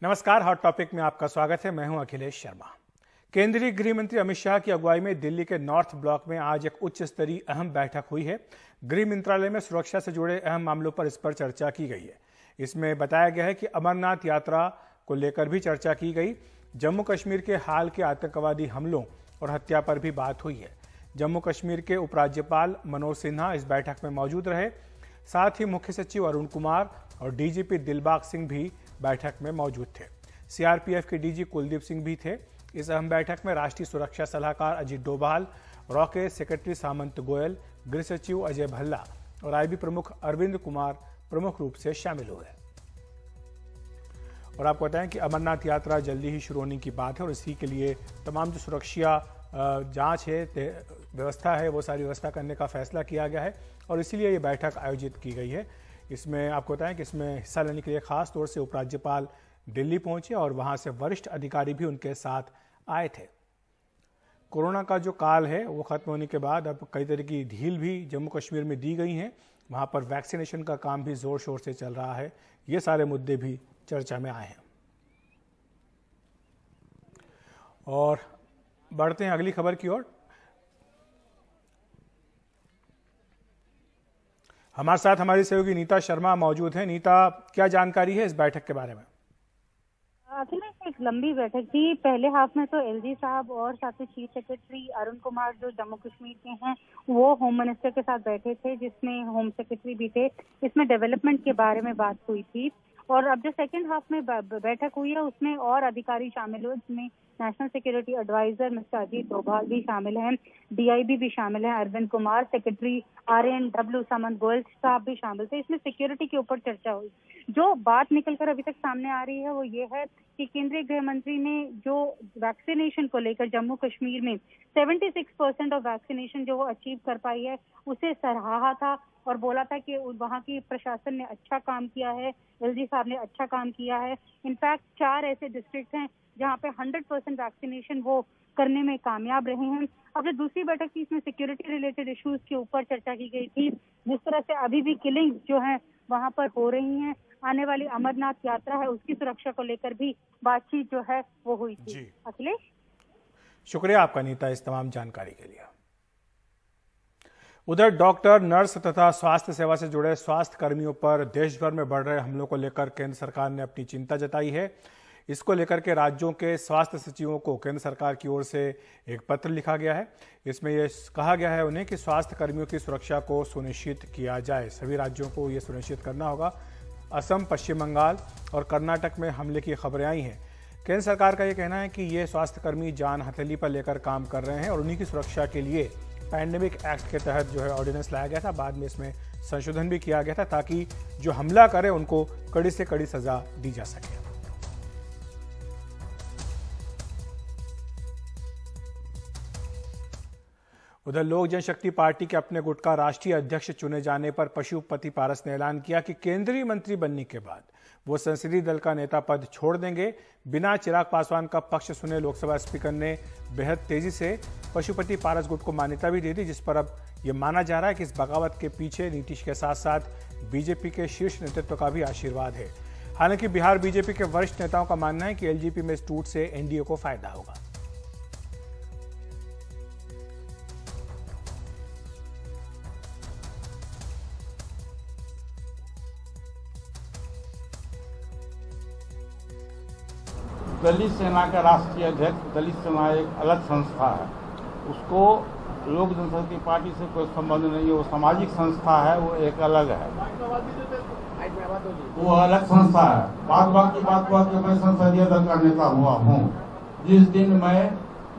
नमस्कार, hot topic में आपका स्वागत है। मैं हूं अखिलेश शर्मा। केंद्रीय गृह मंत्री अमित शाह की अगुवाई में दिल्ली के नॉर्थ ब्लॉक में आज एक उच्च स्तरीय अहम बैठक हुई है। गृह मंत्रालय में सुरक्षा से जुड़े अहम मामलों पर इस पर चर्चा की गई है। इसमें बताया गया है कि अमरनाथ यात्रा को लेकर भी चर्चा की गई। जम्मू कश्मीर के हाल के आतंकवादी हमलों और हत्या पर भी बात हुई है। जम्मू कश्मीर के उपराज्यपाल मनोज सिन्हा इस बैठक में मौजूद रहे। साथ ही मुख्य सचिव अरुण कुमार और डीजीपी दिलबाग सिंह भी बैठक में मौजूद थे। सीआरपीएफ के डीजी कुलदीप सिंह भी थे। इस अहम बैठक में राष्ट्रीय सुरक्षा सलाहकार अजीत डोभाल, रॉके सेक्रेटरी सामंत गोयल, गृह सचिव अजय भल्ला और आईबी प्रमुख अरविंद कुमार प्रमुख रूप से शामिल हुए। और आपको बताएं कि अमरनाथ यात्रा जल्दी ही शुरू होने की बात है और इसी के लिए तमाम जो सुरक्षा जांच है, व्यवस्था है, वो सारी व्यवस्था करने का फैसला किया गया है और इसीलिए ये बैठक आयोजित की गई है। इसमें आपको बताएं कि इसमें हिस्सा लेने के लिए खास तौर से उपराज्यपाल दिल्ली पहुंचे और वहां से वरिष्ठ अधिकारी भी उनके साथ आए थे। कोरोना का जो काल है वो खत्म होने के बाद अब कई तरह की ढील भी जम्मू कश्मीर में दी गई हैं। वहां पर वैक्सीनेशन का काम भी जोर शोर से चल रहा है। ये सारे मुद्दे भी चर्चा में आए हैं। और बढ़ते हैं अगली खबर की ओर। हमारे साथ हमारी सहयोगी नीता शर्मा मौजूद हैं। नीता, क्या जानकारी है इस बैठक के बारे में? अखिलेश, एक लंबी बैठक थी। पहले हाफ में तो एलजी साहब और साथ ही चीफ सेक्रेटरी अरुण कुमार जो जम्मू कश्मीर के हैं वो होम मिनिस्टर के साथ बैठे थे, जिसमें होम सेक्रेटरी भी थे। इसमें डेवलपमेंट के बारे में बात हुई थी। और अब जो सेकंड हाफ में बैठक हुई है उसमें और अधिकारी शामिल हुए, जिसमें national security adviser mister Ajit Doval भी शामिल हैं, डीआईबी भी शामिल हैं, अरविंद कुमार, सेक्रेटरी आरएनडब्ल्यू सामंत गोयल साहब भी शामिल थे। इसमें सिक्योरिटी के ऊपर चर्चा हुई। जो बात निकलकर अभी तक सामने आ रही है वो ये है कि केंद्रीय गृह मंत्री ने जो वैक्सीनेशन को लेकर जम्मू कश्मीर में 76% ऑफ वैक्सीनेशन जो वो अचीव कर पाई है उसे सराहा था और बोला था कि वहाँ की प्रशासन ने अच्छा काम किया है, एलजी साहब ने अच्छा काम किया है। इनफैक्ट 4 ऐसे डिस्ट्रिक्ट हैं जहाँ पे 100% वैक्सीनेशन वो करने में कामयाब रहे हैं। अब जो दूसरी बैठक थी इसमें सिक्योरिटी रिलेटेड इश्यूज के ऊपर चर्चा की गई थी। जिस तरह से अभी भी किलिंग जो है वहाँ पर हो रही हैं, आने वाली अमरनाथ यात्रा है उसकी सुरक्षा को लेकर भी बातचीत जो है वो हुई थी। अखिलेश, शुक्रिया आपका नीता इस तमाम जानकारी के लिए। उधर डॉक्टर, नर्स तथा स्वास्थ्य सेवा से जुड़े स्वास्थ्य कर्मियों पर देश भर में बढ़ रहे हमलों को लेकर केंद्र सरकार ने अपनी चिंता जताई है। इसको लेकर के राज्यों के स्वास्थ्य सचिवों को केंद्र सरकार की ओर से एक पत्र लिखा गया है। इसमें यह कहा गया है उन्हें कि स्वास्थ्य कर्मियों की सुरक्षा को सुनिश्चित किया जाए। सभी राज्यों को यह सुनिश्चित करना होगा। असम, पश्चिम बंगाल और कर्नाटक में हमले की खबरें आई हैं। केंद्र सरकार का यह कहना है कि ये स्वास्थ्यकर्मी जान हथेली पर लेकर काम कर रहे हैं और उन्हीं की सुरक्षा के लिए पैंडेमिक एक्ट के तहत जो है ऑर्डिनेंस लाया गया था। बाद में इसमें संशोधन भी किया गया था ताकि जो हमला करे उनको कड़ी से कड़ी सजा दी जा सके। उधर लोक जनशक्ति पार्टी के अपने गुट का राष्ट्रीय अध्यक्ष चुने जाने पर पशुपति पारस ने ऐलान किया कि केंद्रीय मंत्री बनने के बाद वो संसदीय दल का नेता पद छोड़ देंगे। बिना चिराग पासवान का पक्ष सुने लोकसभा स्पीकर ने बेहद तेजी से पशुपति पारस गुट को मान्यता भी दे दी, जिस पर अब ये माना जा रहा है कि इस बगावत के पीछे नीतीश के साथ साथ बीजेपी के शीर्ष नेतृत्व का भी आशीर्वाद है। हालांकि बिहार बीजेपी के वरिष्ठ नेताओं का मानना है कि एलजेपी में इस टूट से एनडीए को फायदा होगा। दलित सेना का राष्ट्रीय अध्यक्ष, दलित सेना एक अलग संस्था है, उसको लोक जनशक्ति पार्टी से कोई संबंध नहीं है। वो सामाजिक संस्था है, वो एक अलग है, वो अलग संस्था है। बात की बात हुआ कि मैं संसदीय दल का नेता हुआ हूँ। जिस दिन मैं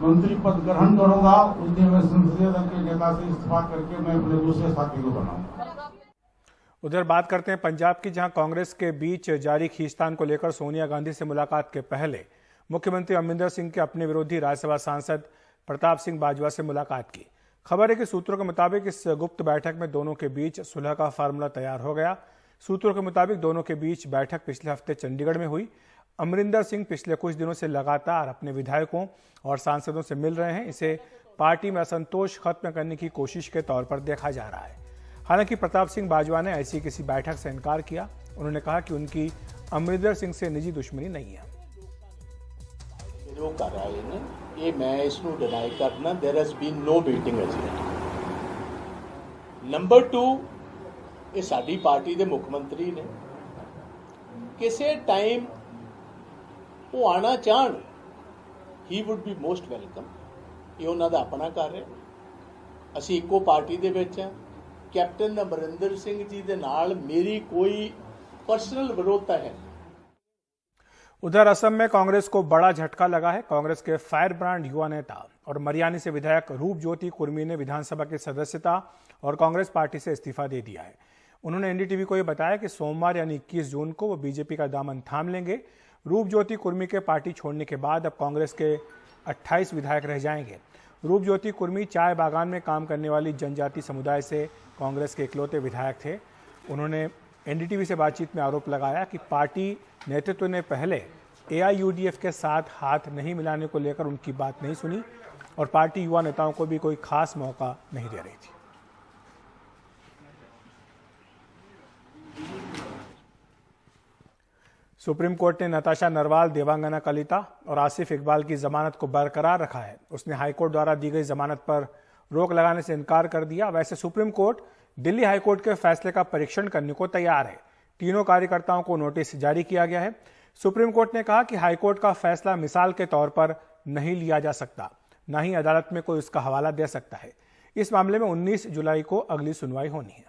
मंत्री पद ग्रहण करूंगा उस दिन मैं संसदीय दल के नेता से इस्तीफा करके मैं अपने दूसरे साथी को बनाऊंगा। उधर बात करते हैं पंजाब की, जहां कांग्रेस के बीच जारी खींचतान को लेकर सोनिया गांधी से मुलाकात के पहले मुख्यमंत्री अमरिंदर सिंह के अपने विरोधी राज्यसभा सांसद प्रताप सिंह बाजवा से मुलाकात की। खबर है कि सूत्रों के मुताबिक इस गुप्त बैठक में दोनों के बीच सुलह का फार्मूला तैयार हो गया। सूत्रों के मुताबिक दोनों के बीच बैठक पिछले हफ्ते चंडीगढ़ में हुई। अमरिंदर सिंह पिछले कुछ दिनों से लगातार अपने विधायकों और सांसदों से मिल रहे हैं। इसे पार्टी में असंतोष खत्म करने की कोशिश के तौर पर देखा जा रहा है। हालांकि प्रताप सिंह बाजवा ने ऐसी किसी बैठक से इनकार किया। उन्होंने कहा कि उनकी अमरिंदर सिंह से निजी दुश्मनी नहीं है। जो कर रहा है ना, ये मैं इसको डिनाई करना, there has been no meeting as yet. Number 2, ये साडी पार्टी के मुख्यमंत्री ने किसी टाइम वो आना चाहन, he would be most welcome. ये उन्हों का अपना कार्य, असी इको पार्टी दे विच हां। कैप्टन अमरिंदर सिंह जी दे नाल मेरी कोई पर्सनल विरोधता है। उधर असम में कांग्रेस को बड़ा झटका लगा है। कांग्रेस के फायर ब्रांड युवा नेता और मरियानी से विधायक रूप ज्योति कुर्मी ने विधानसभा की सदस्यता और कांग्रेस पार्टी से इस्तीफा दे दिया है। उन्होंने एनडीटीवी को यह बताया कि सोमवार यानी 21 जून को वो बीजेपी का दामन थाम लेंगे। रूप ज्योति कुर्मी के पार्टी छोड़ने के बाद अब कांग्रेस के 28 विधायक रह जाएंगे। रूप ज्योति कुर्मी चाय बागान में काम करने वाली जनजाति समुदाय से कांग्रेस के इकलौते विधायक थे। उन्होंने एनडीटीवी से बातचीत में आरोप लगाया कि पार्टी नेतृत्व ने पहले एआईयूडीएफ के साथ हाथ नहीं मिलाने को लेकर उनकी बात नहीं सुनी और पार्टी युवा नेताओं को भी कोई खास मौका नहीं दे रही थी। सुप्रीम कोर्ट ने नताशा नरवाल, देवांगना कलिता और आसिफ इकबाल की जमानत को बरकरार रखा है। उसने हाईकोर्ट द्वारा दी गई जमानत पर रोक लगाने से इनकार कर दिया। वैसे सुप्रीम कोर्ट दिल्ली हाईकोर्ट के फैसले का परीक्षण करने को तैयार है। तीनों कार्यकर्ताओं को नोटिस जारी किया गया है। सुप्रीम कोर्ट ने कहा कि हाईकोर्ट का फैसला मिसाल के तौर पर नहीं लिया जा सकता, न ही अदालत में कोई उसका हवाला दे सकता है। इस मामले में 19 जुलाई को अगली सुनवाई होनी है।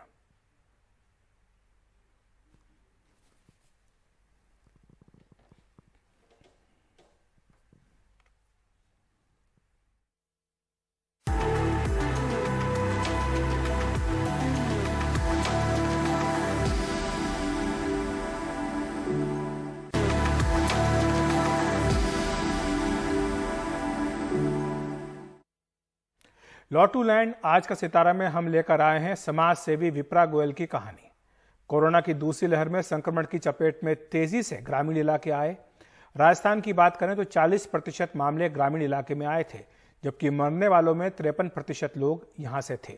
लॉटू लैंड आज का सितारा में हम लेकर आए हैं समाज सेवी विप्रा गोयल की कहानी। कोरोना की दूसरी लहर में संक्रमण की चपेट में तेजी से ग्रामीण इलाके आए। राजस्थान की बात करें तो 40% मामले ग्रामीण इलाके में आए थे, जबकि मरने वालों में 53% लोग यहां से थे।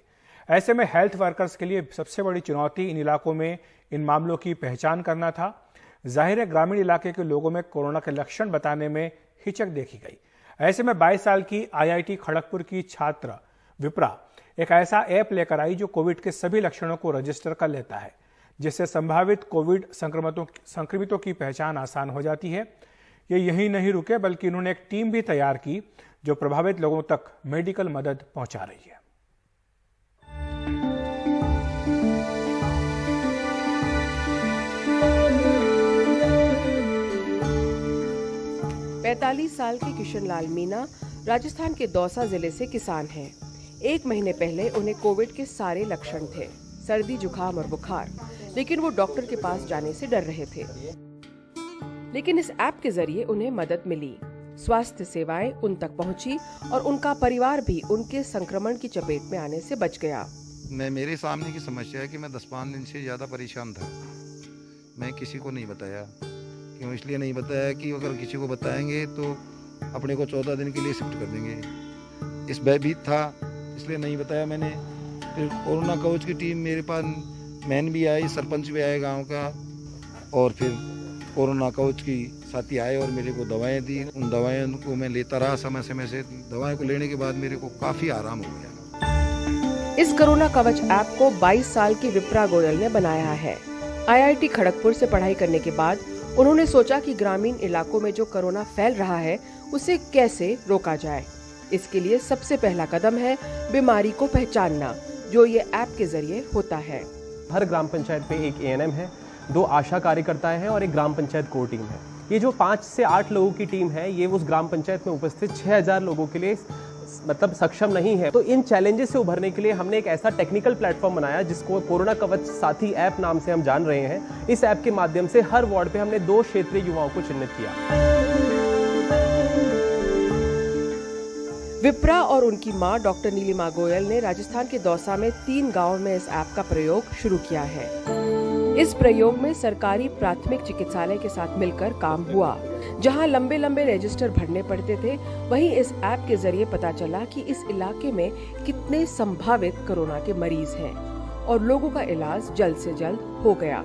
ऐसे में हेल्थ वर्कर्स के लिए सबसे बड़ी चुनौती इन इलाकों में इन मामलों की पहचान करना था। जाहिर है ग्रामीण इलाके के लोगों में कोरोना के लक्षण बताने में हिचक देखी गई। ऐसे में 22 साल की IIT खड़गपुर की छात्र विप्रा एक ऐसा ऐप लेकर आई जो कोविड के सभी लक्षणों को रजिस्टर कर लेता है, जिससे संभावित कोविड संक्रमितों की पहचान आसान हो जाती है। ये यहीं नहीं रुके, बल्कि इन्होंने एक टीम भी तैयार की जो प्रभावित लोगों तक मेडिकल मदद पहुंचा रही है। 45 साल के किशन लाल मीना राजस्थान के दौसा जिले से किसान हैं। 1 महीने पहले उन्हें कोविड के सारे लक्षण थे, सर्दी, जुकाम और बुखार, लेकिन वो डॉक्टर के पास जाने से डर रहे थे। लेकिन इस ऐप के जरिए उन्हें मदद मिली, स्वास्थ्य सेवाएं उन तक पहुंची और उनका परिवार भी उनके संक्रमण की चपेट में आने से बच गया। मेरे सामने की समस्या है कि मैं 10-5 दिन से ज़्यादा परेशान था। मैं किसी को नहीं बताया। क्यों इसलिए नहीं बताया कि अगर किसी को बताएंगे तो अपने को 14 दिन के लिए शिफ्ट कर देंगे। इस भयभीत था, इसलिए नहीं बताया मैंने। फिर कोरोना कवच की टीम मेरे पास, मैन भी आई, सरपंच भी आए गांव का, और फिर कोरोना कवच की साथी आए और मेरे को दवाएं दी। उन दवाओं को मैं लेता रहा समय समय से। दवाएं को लेने के बाद मेरे को काफ़ी आराम हो गया। इस कोरोना कवच ऐप को 22 साल की विप्रा गोयल ने बनाया है। IIT खड़गपुर से पढ़ाई करने के बाद उन्होंने सोचा कि ग्रामीण इलाकों में जो कोरोना फैल रहा है उसे कैसे रोका जाए। इसके लिए सबसे पहला कदम है बीमारी को पहचानना, जो ये ऐप के जरिए होता है। हर ग्राम पंचायत पे एक ANM है, 2 आशा कार्यकर्ता हैं और एक ग्राम पंचायत कोर टीम है। ये जो 5 से 8 लोगों की टीम है, ये उस ग्राम पंचायत में उपस्थित 6000 लोगों के लिए मतलब सक्षम नहीं है। तो इन चैलेंजेस से उभरने के लिए हमने एक ऐसा टेक्निकल प्लेटफॉर्म बनाया जिसको कोरोना कवच साथी ऐप नाम से हम जान रहे हैं। इस ऐप के माध्यम से हर वार्ड पे हमने 2 क्षेत्रीय युवाओं को चिन्हित किया। विप्रा और उनकी मां डॉक्टर नीलिमा गोयल ने राजस्थान के दौसा में 3 गांवों में इस ऐप का प्रयोग शुरू किया है। इस प्रयोग में सरकारी प्राथमिक चिकित्सालय के साथ मिलकर काम हुआ। जहां लंबे लंबे रजिस्टर भरने पड़ते थे, वहीं इस ऐप के जरिए पता चला कि इस इलाके में कितने संभावित कोरोना के मरीज हैं और लोगों का इलाज जल्द से जल्द हो गया।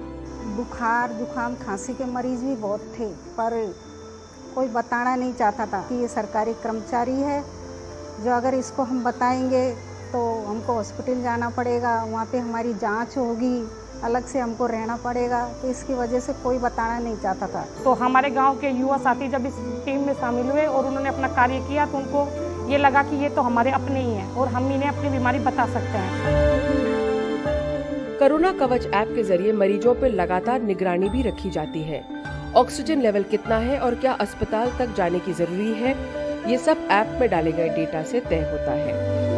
बुखार जुकाम खांसी के मरीज भी बहुत थे, पर कोई बताना नहीं चाहता था कि ये सरकारी कर्मचारी है, जो अगर इसको हम बताएंगे तो हमको हॉस्पिटल जाना पड़ेगा, वहाँ पे हमारी जांच होगी, अलग से हमको रहना पड़ेगा, तो इसकी वजह से कोई बताना नहीं चाहता था। तो हमारे गांव के युवा साथी जब इस टीम में शामिल हुए और उन्होंने अपना कार्य किया तो उनको ये लगा कि ये तो हमारे अपने ही हैं और हम इन्हें अपनी बीमारी बता सकते हैं। कोरोना कवच ऐप के जरिए मरीजों पर लगातार निगरानी भी रखी जाती है। ऑक्सीजन लेवल कितना है और क्या अस्पताल तक जाने की जरूरी है, ये सब ऐप में डाले गए डेटा से तय होता है।